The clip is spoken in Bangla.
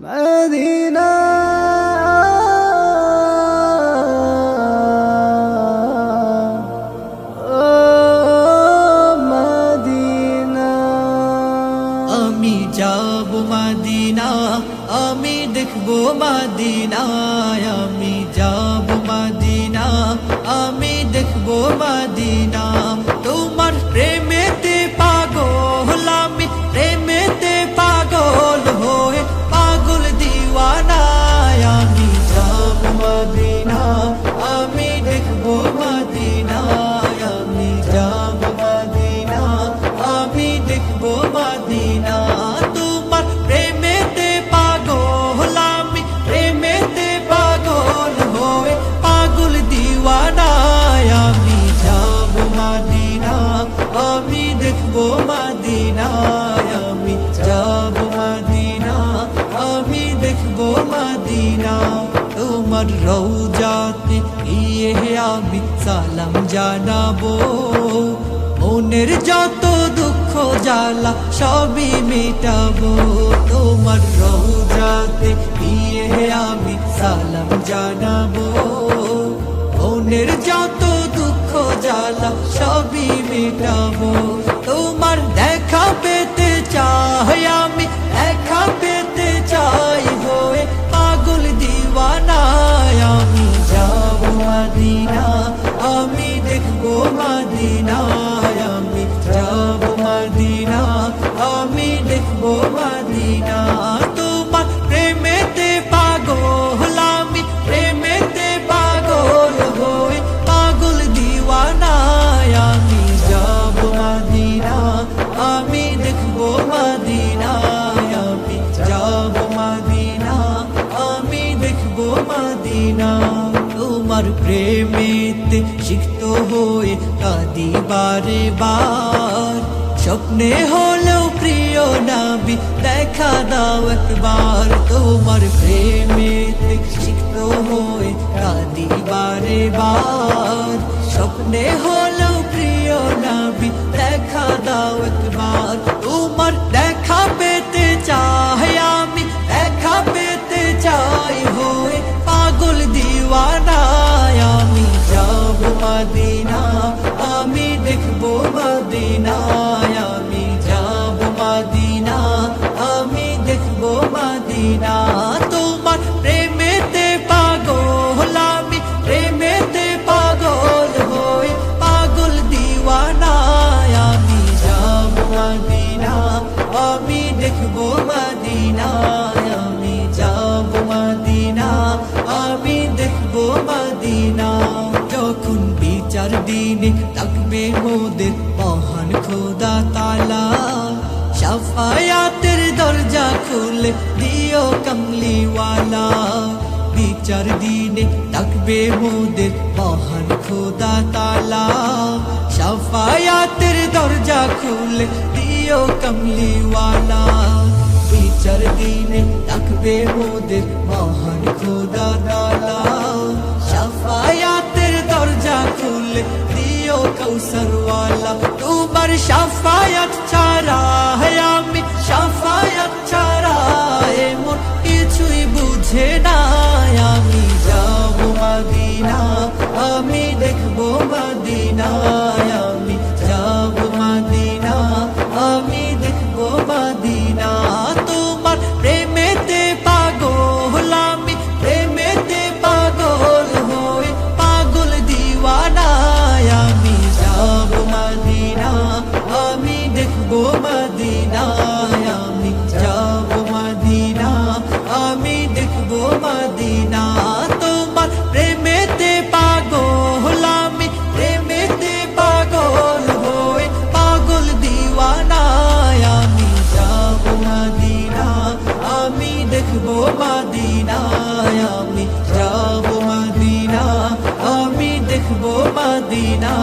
মদিনা ও মদিনা আমি যাব মদিনা, আমি দেখব মদিনা, আমি যাব মদিনা, আমি দেখব মদিনা। তোমার প্রেমেতে পাগল আমি, প্রেমেতে পাগল হয়ে পাগল দিওয়ানা। আমি যাব মদিনা, আমি দেখব মদিনা, আমি যাব মদিনা, আমি দেখব মদিনা। তোমার প্রেমেতে পাগল আমি, প্রেমেতে পাগল হয়ে পাগল দিওয়ানা। আমি যাব মদিনা, আমি দেখব মদিনা, আমি যাব মদিনা, আমি দেখব মদিনা। তোমার রওজাতে গিয়ে আমি সালাম জানাবো, মনের যত দুঃখ জ্বালা সবই মেটাবো। তোমার রওজাতে গিয়ে আমি সালাম জানাবো, মনের যত দুঃখ জ্বালা সবই মেটাবো। তোমার দেখা পেতে চাই আমি, দেখা পেতে চাই হয়ে পাগল দিওয়ানা। আমি যাব মদিনা, আমি দেখব মদিনা, আমি যাব মদিনা, আমি দেখব মদিনা। তোমার প্রেমেতে পাগল আমি, প্রেমেতে পাগল হয়ে পাগল দিওয়ানা। আমি যাব মদিনা, আমি দেখব মদিনা, আমি যাব মদিনা, আমি দেখব মদিনা। তোমার প্রেমেতে সিক্ত হয়ে কাঁদি বারে বার, স্বপ্নে হলেও প্রিয় নবী দেখা দাও একবার। তোমার প্রেমেতে সিক্ত হয়ে কাঁদি বারে বার, স্বপ্নে হলেও প্রিয় নবী দেখা দাও একবার। তোমার দেখা পেতে চাই আমি, দেখা পেতে চাই হয়ে পাগল দিওয়ানা। আমি যাব মদিনা, আমি দেখব মদিনা, আমি যাব মদিনা, আমি দেখব মদিনা। তোমার প্রেমেতে পাগল আমি, প্রেমেতে পাগল হয়ে পাগল দিওয়ানা। আমি যাব মদিনা, আমি দেখব মদিনা, আমি যাব মদিনা, আমি দেখব মদিনা। যখন বিচার দিনে থাকবে মোদের মহান খোদা তাআলা, শাফায়াতের দরজা খুলে দিও কমলিওয়ালা। বিচার দিনে থাকবে মোদের মহান খোদা তাআলা, শাফায়াতের দরজা খুলে দিও কমলিওয়ালা। বিচার দিনে থাকবে মোদের মহান খোদা তাআলা, শাফায়াতের দরজা খুলে দিও কৌসরওয়ালা। তোমার শাফায়াত ছাড়া আমি, শাফায়াত ছাড়া মন কিছুই বুঝে না। আমি যাব মদিনা, আমি দেখব মদিনা, আমি যাব মদিনা, আমি দেখব মদিনা। তোমার প্রেমেতে পাগল আমি, প্রেমেতে পাগল হয়ে পাগল দিওয়ানা। আমি যাব মদিনা, আমি দেখব মদিনা, আমি যাব মদিনা, আমি দেখব মদিনা। তোমার প্রেমেতে পাগল আমি, প্রেমেতে পাগল হয়ে পাগল দিওয়ানা। আমি যাব মদিনা, আমি দেখব মদিনা, আমি যাব মদিনা, আমি দেখব মদিনা।